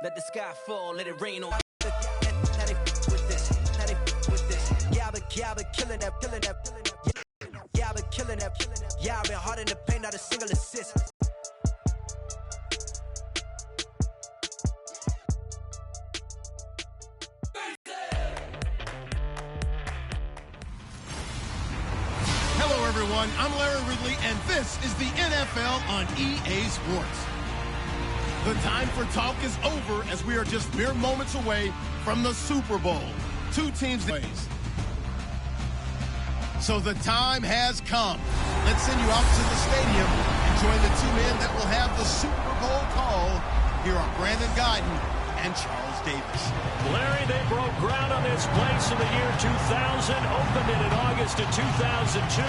Let the sky fall, let it rain on. Now they with this, now they with this. Yeah, I've been killing that. Yeah, I've been killing that. Yeah, I've been hard in the paint, not a single assist. Hello, everyone. I'm Larry Ridley, and this is the NFL on EA Sports. The time for talk is over as we are just mere moments away from the Super Bowl. Two teams ways. So the time has come. Let's send you out to the stadium and join the two men that will have the Super Bowl call. Here are Brandon Guyton and Charles Davis. Larry, they broke ground on this place in the year 2000, opened it in August of 2002,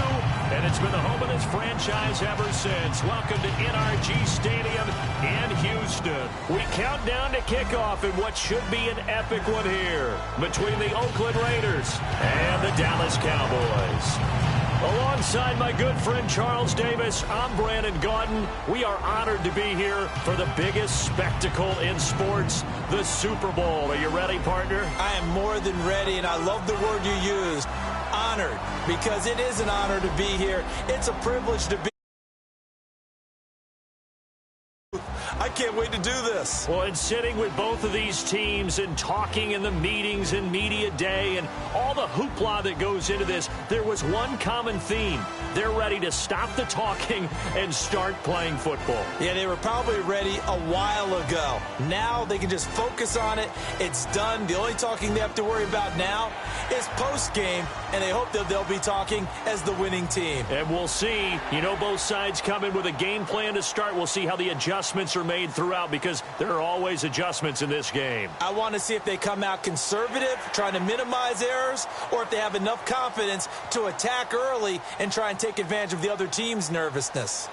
and it's been the home of this franchise ever since. Welcome to NRG Stadium in Houston. We count down to kickoff in what should be an epic one here between the Oakland Raiders and the Dallas Cowboys. Alongside my good friend Charles Davis, I'm Brandon Guyton. We are honored to be here for the biggest spectacle in sports, the Super Bowl. Are you ready, partner? I am more than ready, and I love the word you used, honored, because it is an honor to be here. It's a privilege to be. I can't wait to do this. Well, and sitting with both of these teams and talking in the meetings and media day and all the hoopla that goes into this, there was one common theme. They're ready to stop the talking and start playing football. Yeah, they were probably ready a while ago. Now they can just focus on it. It's done. The only talking they have to worry about now is post-game, and they hope that they'll be talking as the winning team. And we'll see. You know, both sides come in with a game plan to start. We'll see how the adjustments are made throughout, because there are always adjustments in this game. I want to see if they come out conservative, trying to minimize errors, or if they have enough confidence to attack early and try and take advantage of the other team's nervousness.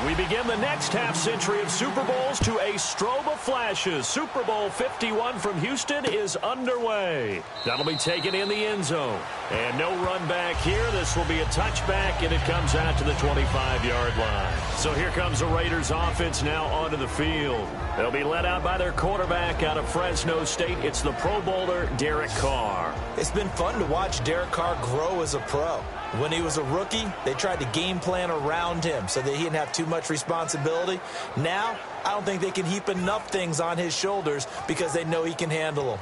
We begin the next half-century of Super Bowls to a strobe of flashes. Super Bowl 51 from Houston is underway. That'll be taken in the end zone. And no run back here. This will be a touchback, and it comes out to the 25-yard line. So here comes the Raiders offense now onto the field. They'll be led out by their quarterback out of Fresno State. It's the Pro Bowler, Derek Carr. It's been fun to watch Derek Carr grow as a pro. When he was a rookie, they tried to game plan around him so that he didn't have too much responsibility. Now, I don't think they can heap enough things on his shoulders because they know he can handle them.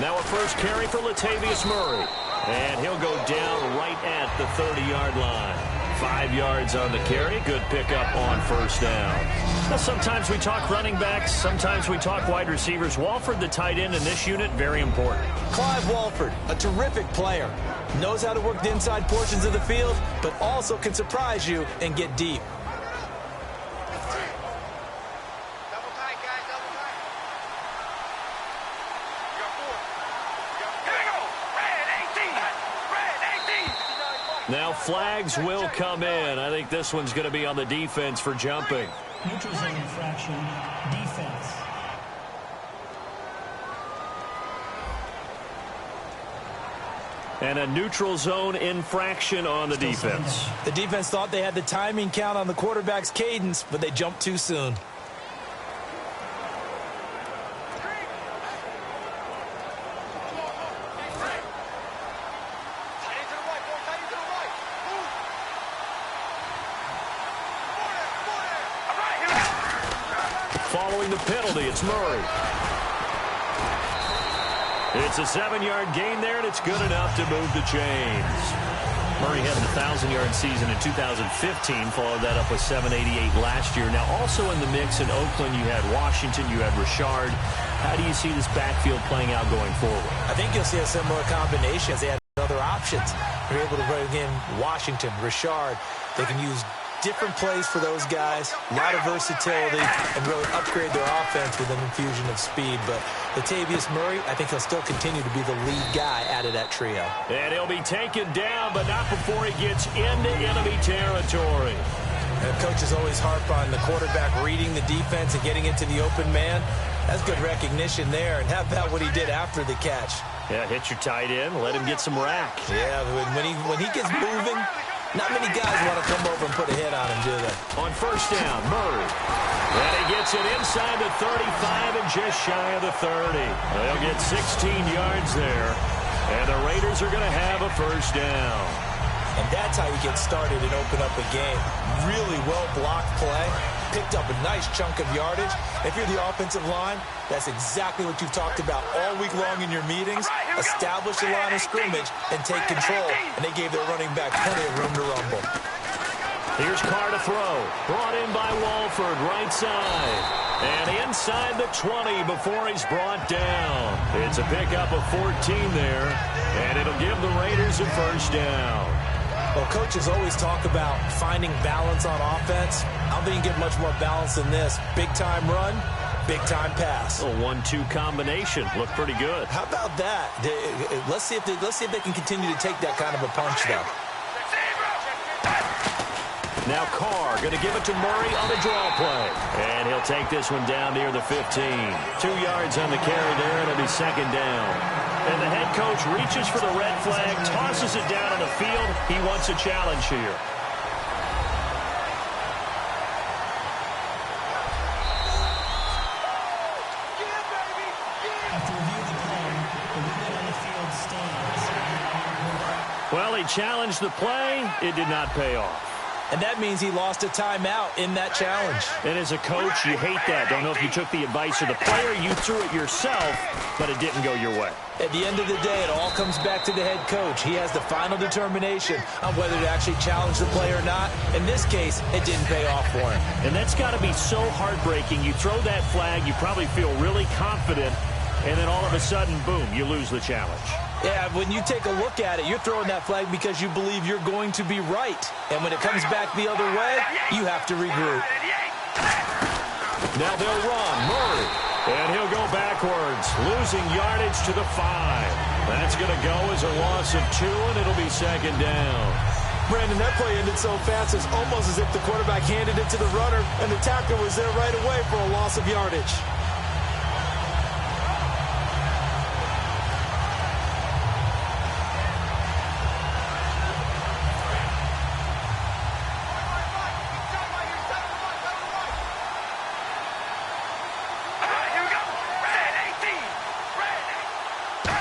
Now a first carry for Latavius Murray. And he'll go down right at the 30-yard line. 5 yards on the carry. Good pickup on first down. Well, sometimes we talk running backs. Sometimes we talk wide receivers. Walford, the tight end in this unit, very important. Clive Walford, a terrific player. Knows how to work the inside portions of the field, but also can surprise you and get deep. Now flags will come in. I think this one's going to be on the defense for jumping. Neutral zone infraction, defense. And a neutral zone infraction on the defense. The defense thought they had the timing count on the quarterback's cadence, but they jumped too soon. Following the penalty, it's Murray. It's a 7-yard gain there, and it's good enough to move the chains. Murray had an 1,000-yard season in 2015, followed that up with 788 last year. Now, also in the mix in Oakland, you had Washington, you had Richard. How do you see this backfield playing out going forward? I think you'll see a similar combination as they had other options. They're able to bring in Washington, Richard. They can use different plays for those guys, a lot of versatility, and really upgrade their offense with an infusion of speed. But Latavius Murray, I think he'll still continue to be the lead guy out of that trio. And he'll be taken down, but not before he gets into enemy territory. And coaches always harp on the quarterback reading the defense and getting into the open man. That's good recognition there. And how about what he did after the catch? Yeah, hit your tight end, let him get some rack. Yeah, when he gets moving, not many guys want to come over and put a hit on him, do they? On first down, Murray. And he gets it inside the 35 and just shy of the 30. They'll get 16 yards there. And the Raiders are going to have a first down. And that's how you get started and open up a game. Really well-blocked play. Picked up a nice chunk of yardage. If you're the offensive line, that's exactly what you've talked about all week long in your meetings. Establish a line of scrimmage and take control. And they gave their running back plenty of room to rumble. Here's Carr to throw. Brought in by Walford, right side. And inside the 20 before he's brought down. It's a pickup of 14 there. And it'll give the Raiders a first down. Well, coaches always talk about finding balance on offense. I don't think you can get much more balance than this. Big-time run, big-time pass. A 1-2 combination. Looked pretty good. How about that? Let's see if they can continue to take that kind of a punch, though. Now Carr going to give it to Murray on a draw play. And he'll take this one down near the 15. 2 yards on the carry there, and it'll be second down. And the head coach reaches for the red flag, tosses it down on the field. He wants a challenge here. After reviewing the play, the movement on the field stands. Well, he challenged the play. It did not pay off. And that means he lost a timeout in that challenge. And as a coach, you hate that. Don't know if you took the advice of the player, you threw it yourself, but it didn't go your way. At the end of the day, it all comes back to the head coach. He has the final determination on whether to actually challenge the play or not. In this case, it didn't pay off for him. And that's got to be so heartbreaking. You throw that flag, you probably feel really confident, and then all of a sudden, boom, you lose the challenge. Yeah, when you take a look at it, you're throwing that flag because you believe you're going to be right. And when it comes back the other way, you have to regroup. Now they'll run. Murray. And he'll go backwards, losing yardage to the 5. That's going to go as a loss of 2, and it'll be second down. Brandon, that play ended so fast, it's almost as if the quarterback handed it to the runner, and the tackler was there right away for a loss of yardage.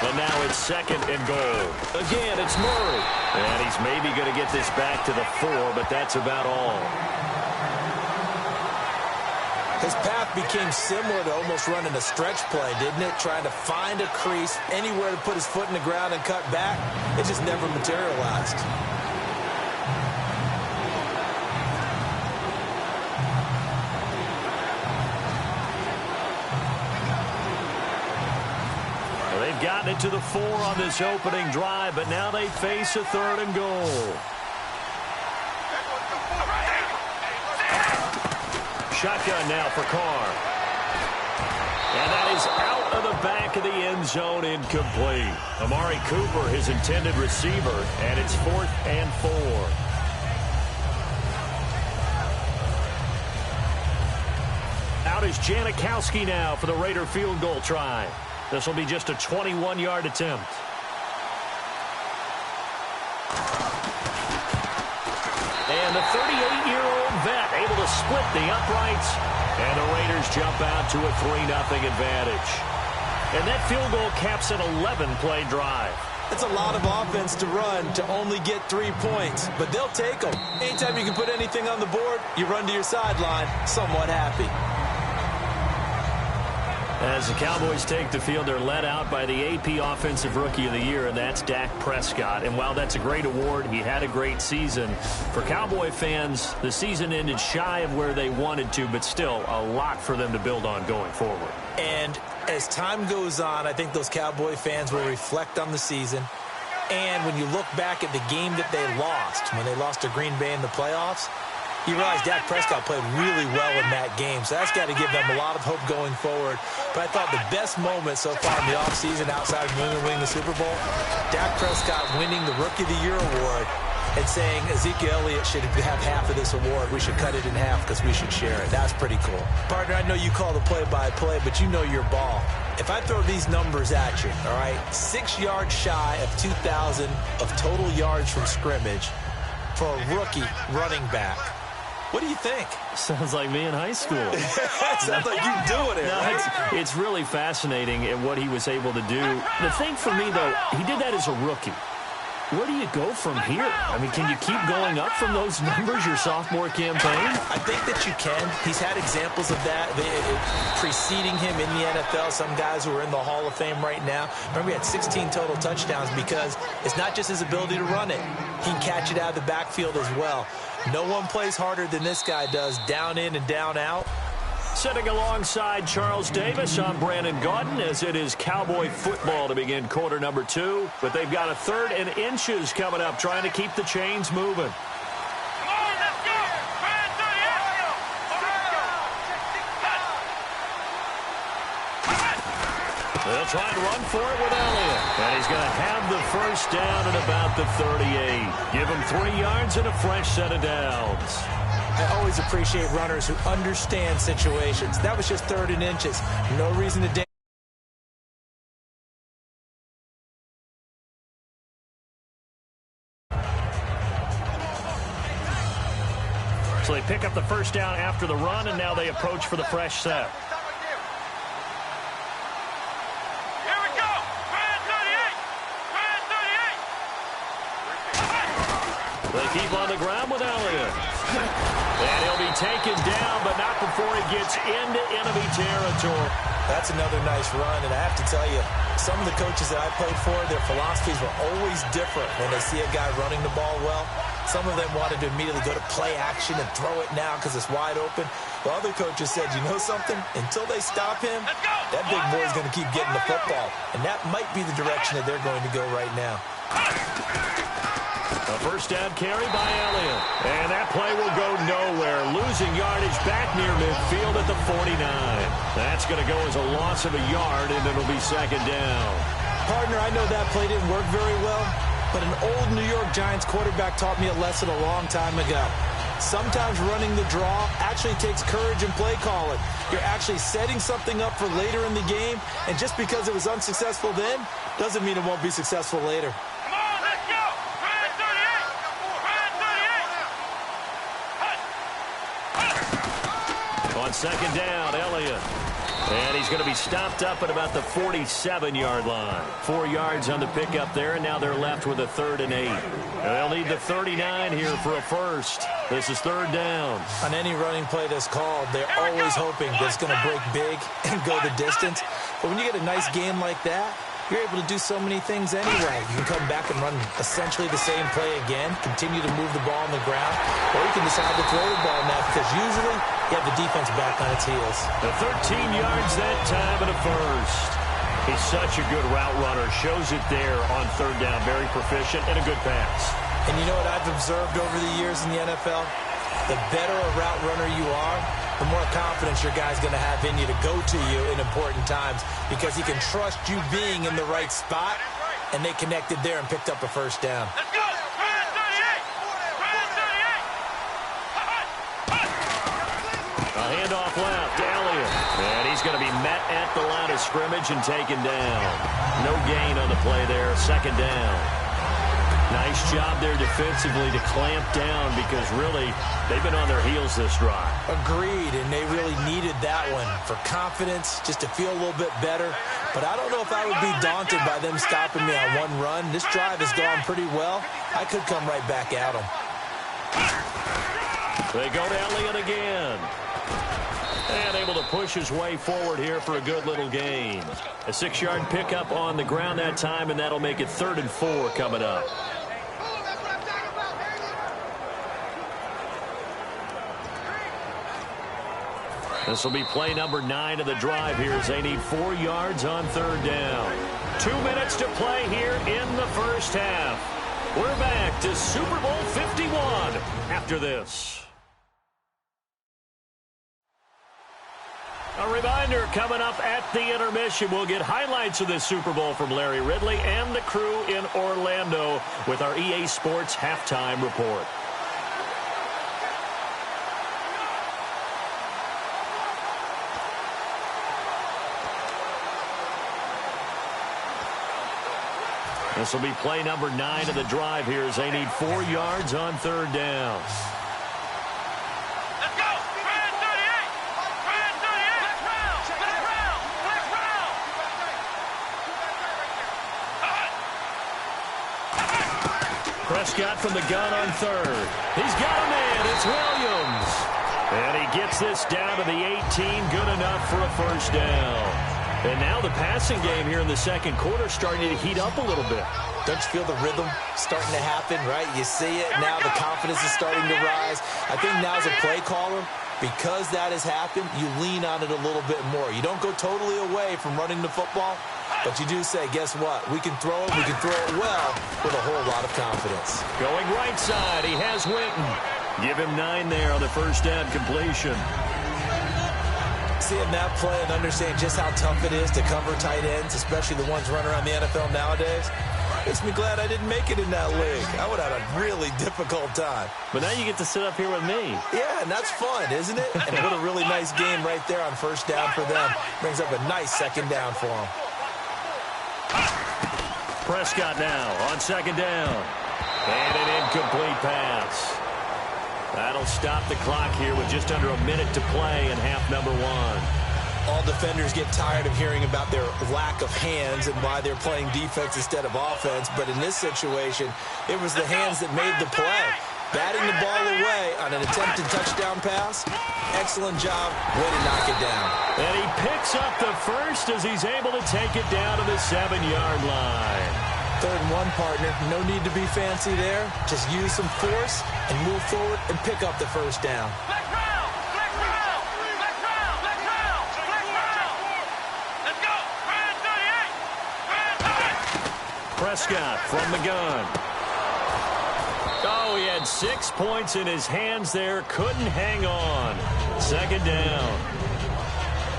And now it's second and goal. Again, it's Murray. And he's maybe going to get this back to the 4, but that's about all. His path became similar to almost running a stretch play, didn't it? Trying to find a crease, anywhere to put his foot in the ground and cut back. It just never materialized. They've gotten it to the 4 on this opening drive, but now they face a 3rd and goal. Shotgun now for Carr. And that is out of the back of the end zone, incomplete. Amari Cooper, his intended receiver, and it's 4th and 4. Out is Janikowski now for the Raider field goal try. This will be just a 21-yard attempt. And the 38-year-old vet able to split the uprights. And the Raiders jump out to a 3-0 advantage. And that field goal caps an 11-play drive. It's a lot of offense to run to only get 3 points, but they'll take them. Anytime you can put anything on the board, you run to your sideline somewhat happy. As the Cowboys take the field, they're led out by the AP Offensive Rookie of the Year, and that's Dak Prescott. And while that's a great award, he had a great season. For Cowboy fans, the season ended shy of where they wanted to, but still a lot for them to build on going forward. And as time goes on, I think those Cowboy fans will reflect on the season. And when you look back at the game that they lost, when they lost to Green Bay in the playoffs, you realize Dak Prescott played really well in that game. So that's got to give them a lot of hope going forward. But I thought the best moment so far in the offseason outside of New England winning the Super Bowl, Dak Prescott winning the Rookie of the Year award and saying Ezekiel Elliott should have half of this award. We should cut it in half because we should share it. That's pretty cool. Partner, I know you call the play-by-play, but you know your ball. If I throw these numbers at you, all right, 6 yards shy of 2,000 of total yards from scrimmage for a rookie running back, what do you think? Sounds like me in high school. Sounds like you doing it, right? It's really fascinating at what he was able to do. The thing for me, though, he did that as a rookie. Where do you go from here? I mean, can you keep going up from those numbers your sophomore campaign? I think that you can. He's had examples of that preceding him in the NFL. Some guys who are in the Hall of Fame right now. Remember, he had 16 total touchdowns because it's not just his ability to run it. He can catch it out of the backfield as well. No one plays harder than this guy does, down in and down out. Sitting alongside Charles Davis, I'm Brandon Gaudin, as it is Cowboy football to begin quarter number 2. But they've got a 3rd and inches coming up, trying to keep the chains moving. They'll try and run for it with Elliott. And he's going to have the first down at about the 38. Give him 3 yards and a fresh set of downs. I always appreciate runners who understand situations. That was just 3rd and inches. No reason to So they pick up the first down after the run, and now they approach for the fresh set. They keep on the ground with Elliott. And he'll be taken down, but not before he gets into enemy territory. That's another nice run, and I have to tell you, some of the coaches that I played for, their philosophies were always different when they see a guy running the ball well. Some of them wanted to immediately go to play action and throw it now because it's wide open. While other coaches said, you know something? Until they stop him, that big boy's going to keep getting the football. And that might be the direction that they're going to go right now. A first down carry by Elliott. And that play will go nowhere. Losing yardage back near midfield at the 49. That's going to go as a loss of a yard, and it'll be 2nd down. Partner, I know that play didn't work very well, but an old New York Giants quarterback taught me a lesson a long time ago. Sometimes running the draw actually takes courage in play calling. You're actually setting something up for later in the game, and just because it was unsuccessful then doesn't mean it won't be successful later. On 2nd down, Elliott. And he's going to be stopped up at about the 47-yard line. 4 yards on the pickup there, and now they're left with a 3rd and 8. And they'll need the 39 here for a first. This is 3rd down. On any running play that's called, they're always hoping that it's going to break big and go the distance. But when you get a nice game like that, you're able to do so many things anyway. You can come back and run essentially the same play again, continue to move the ball on the ground, or you can decide to throw the ball now because usually you have the defense back on its heels. The 13 yards that time and a first. He's such a good route runner. Shows it there on 3rd down. Very proficient and a good pass. And you know what I've observed over the years in the NFL? The better a route runner you are, the more confidence your guy's going to have in you to go to you in important times because he can trust you being in the right spot, and they connected there and picked up a first down. Let's go! A handoff left to Elliott. And he's going to be met at the line of scrimmage and taken down. No gain on the play there. 2nd down. Nice job there defensively to clamp down because really they've been on their heels this drive. Agreed, and they really needed that one for confidence, just to feel a little bit better. But I don't know if I would be daunted by them stopping me on one run. This drive has gone pretty well. I could come right back at them. They go to Elliott again. And able to push his way forward here for a good little gain. A 6-yard pickup on the ground that time, and that'll make it 3rd and 4 coming up. This will be play number 9 of the drive here as they need 4 yards on 3rd down. 2 minutes to play here in the first half. We're back to Super Bowl 51 after this. A reminder, coming up at the intermission, we'll get highlights of this Super Bowl from Larry Ridley and the crew in Orlando with our EA Sports Halftime Report. This will be play number 9 of the drive here as they need 4 yards on 3rd down. Prescott from the gun on 3rd. He's got a man. It's Williams. And he gets this down to the 18. Good enough for a first down. And now the passing game here in the second quarter starting to heat up a little bit. Don't you feel the rhythm starting to happen, right? You see it. Now the confidence is starting to rise. I think now as a play caller, because that has happened, you lean on it a little bit more. You don't go totally away from running the football, but you do say, guess what? We can throw it. We can throw it well with a whole lot of confidence. Going right side. He has Winton. Give him 9 there on the first down completion. Seeing that play and understand just how tough it is to cover tight ends, especially the ones running around the NFL nowadays, makes me glad I didn't make it in that league. I would have had a really difficult time. But now you get to sit up here with me. Yeah, and that's fun, isn't it? And what a really nice game right there on first down for them. Brings up a nice second down for them. Prescott now on second down. And an incomplete pass. That'll stop the clock here with just under a minute to play in half number 1. All defenders get tired of hearing about their lack of hands and why they're playing defense instead of offense. But in this situation, it was the hands that made the play. Batting the ball away on an attempted touchdown pass. Excellent job. Way to knock it down. And he picks up the first as he's able to take it down to the 7-yard line. 3rd and 1, partner. No need to be fancy there. Just use some force and move forward and pick up the first down. Prescott from the gun. Oh, he had 6 points in his hands there. Couldn't hang on. Second down.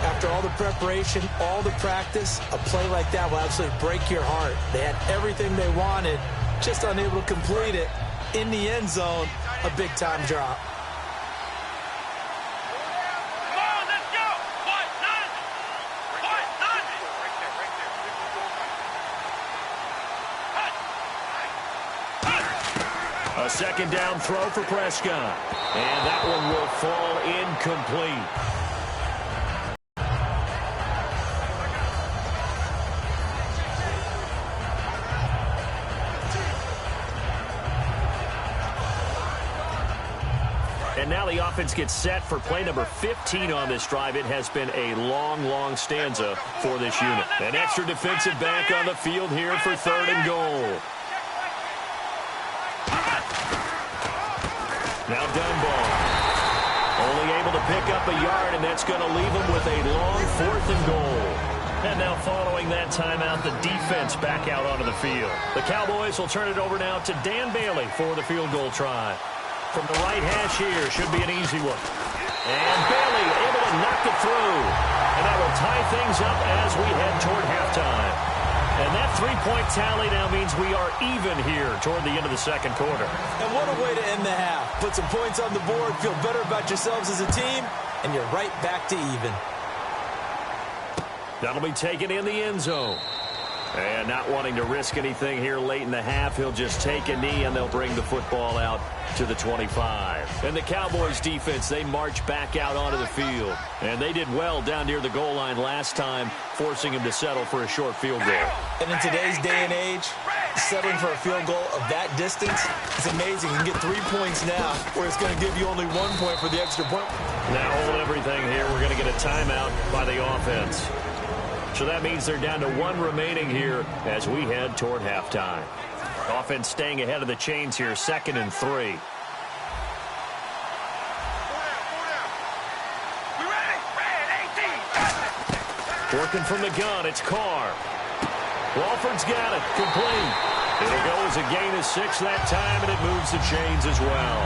After all the preparation, all the practice, a play like that will absolutely break your heart. They had everything they wanted, just unable to complete it. In the end zone, a big-time drop. A second down throw for Prescott. And that one will fall incomplete. And now the offense gets set for play number 15 on this drive. It has been a long, long stanza for this unit. An extra defensive back on the field here for 3rd and goal. Now Dunbar. Only able to pick up a yard, and that's going to leave him with a long 4th and goal. And now following that timeout, the defense back out onto the field. The Cowboys will turn it over now to Dan Bailey for the field goal try. From the right hash here, should be an easy one. And Bailey able to knock it through. And that will tie things up as we head toward halftime. And that 3-point tally now means we are even here toward the end of the second quarter. And what a way to end the half. Put some points on the board, feel better about yourselves as a team, and you're right back to even. That'll be taken in the end zone. And not wanting to risk anything here late in the half, he'll just take a knee and they'll bring the football out to the 25. And the Cowboys defense, they march back out onto the field. And they did well down near the goal line last time, forcing him to settle for a short field goal. And in today's day and age, settling for a field goal of that distance is amazing. You can get 3 points now, where it's going to give you only 1 point for the extra point. Now hold everything here. We're going to get a timeout by the offense. So that means they're down to 1 remaining here as we head toward halftime. Offense staying ahead of the chains here, 2nd and 3. Working from the gun, it's Carr. Walford's got it, complete. It'll go as a gain of 6 that time, and it moves the chains as well.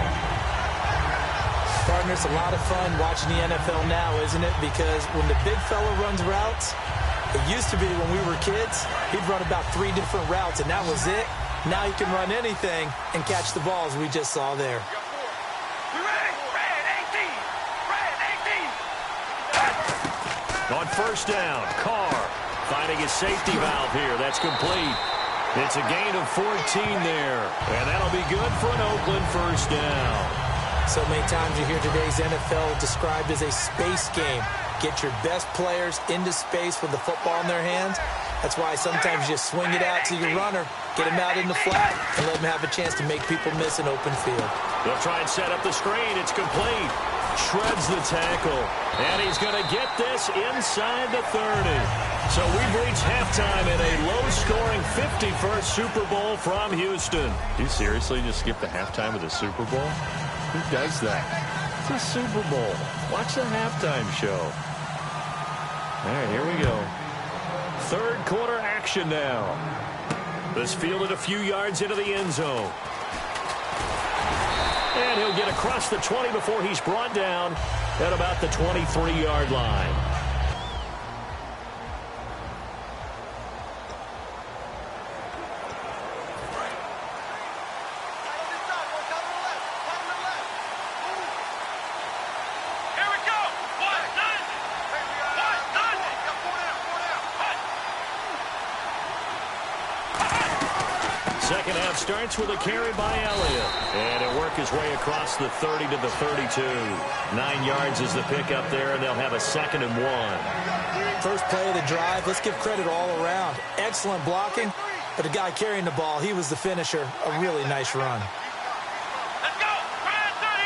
Partner, it's a lot of fun watching the NFL now, isn't it? Because when the big fella runs routes, it used to be when we were kids, he'd run about 3 different routes, and that was it. Now he can run anything and catch the balls we just saw there. On first down, Carr finding his safety valve here. That's complete. It's a gain of 14 there, and that'll be good for an Oakland first down. So many times you hear today's NFL described as a space game. Get your best players into space with the football in their hands. That's why sometimes you swing it out to your runner, get him out in the flat, and let him have a chance to make people miss an open field. They'll try and set up the screen. It's complete. Shreds the tackle. And he's going to get this inside the 30. So we've reached halftime in a low-scoring 51st Super Bowl from Houston. Do you seriously just skip the halftime of the Super Bowl? Who does that? It's a Super Bowl. Watch the halftime show. All right, here we go. Third quarter action now. This fielded a few yards into the end zone. And he'll get across the 20 before he's brought down at about the 23-yard line. Second half starts with a carry by Elliott. And it'll work his way across the 30 to the 32. 9 yards is the pickup there, and they'll have a 2nd and 1. First play of the drive, let's give credit all around. Excellent blocking, but the guy carrying the ball, he was the finisher. A really nice run. Let's go! Ryan 38!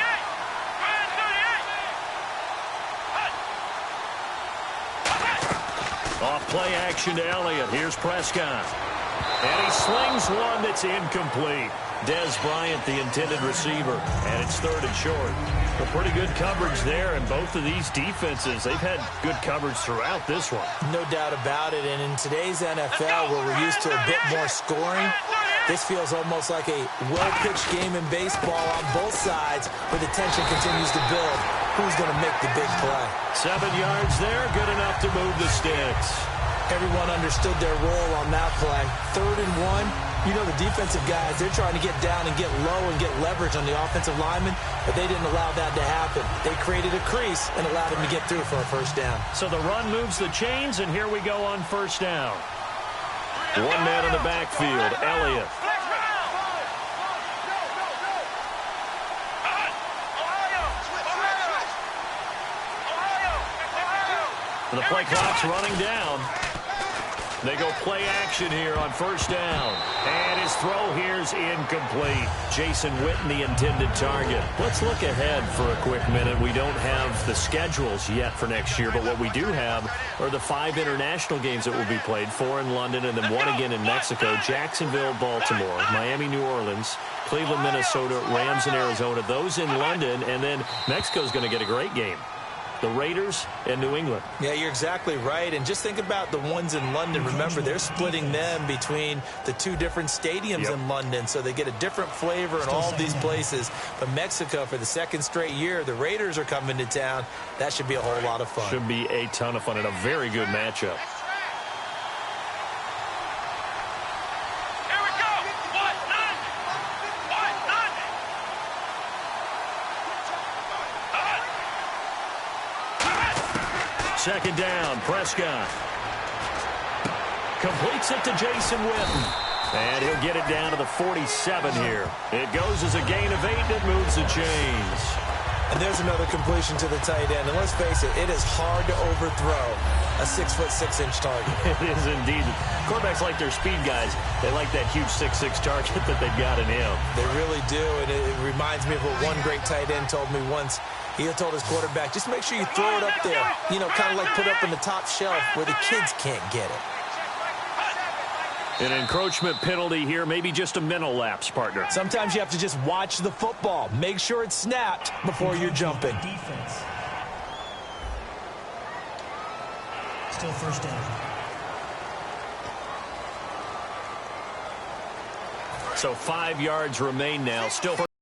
Ryan 38! Off play action to Elliott. Here's Prescott. And he slings one that's incomplete. Des Bryant, the intended receiver. And it's 3rd and short. A pretty good coverage there, and both of these defenses, they've had good coverage throughout this one. No doubt about it. And in today's NFL, where we're used to a bit more scoring, this feels almost like a well-pitched game in baseball on both sides, where the tension continues to build. Who's going to make the big play? 7 yards there, good enough to move the sticks. Everyone understood their role on that play. 3rd and 1. You know the defensive guys, they're trying to get down and get low and get leverage on the offensive lineman, but they didn't allow that to happen. They created a crease and allowed him to get through for a first down. So the run moves the chains, and here we go on first down. One man in the backfield, Elliott. The play clock's running down. They go play action here on first down. And his throw here's incomplete. Jason Witten, the intended target. Let's look ahead for a quick minute. We don't have the schedules yet for next year, but what we do have are the 5 international games that will be played, 4 in London and then 1 again in Mexico, Jacksonville, Baltimore, Miami, New Orleans, Cleveland, Minnesota, Rams, and Arizona. Those in London, and then Mexico's going to get a great game. The Raiders and New England. Yeah, you're exactly right. And just think about the ones in London. Remember, they're splitting them between the 2 different stadiums in London, so they get a different flavor in all these places. But Mexico, for the 2nd straight year, the Raiders are coming to town. That should be a whole lot of fun. Should be a ton of fun and a very good matchup. Second down, Prescott. Completes it to Jason Witten. And he'll get it down to the 47 here. It goes as a gain of 8 that moves the chains. And there's another completion to the tight end. And let's face it, it is hard to overthrow a 6'6" target. It is indeed. Quarterbacks like their speed guys. They like that huge 6'6" target that they've got in him. They really do, and it reminds me of what one great tight end told me once. He had told his quarterback, just make sure you throw it up there. You know, kind of like put up in the top shelf where the kids can't get it. An encroachment penalty here, maybe just a mental lapse, partner. Sometimes you have to just watch the football. Make sure it's snapped before you're jumping. Defense. Still first down. So 5 yards remain now. Still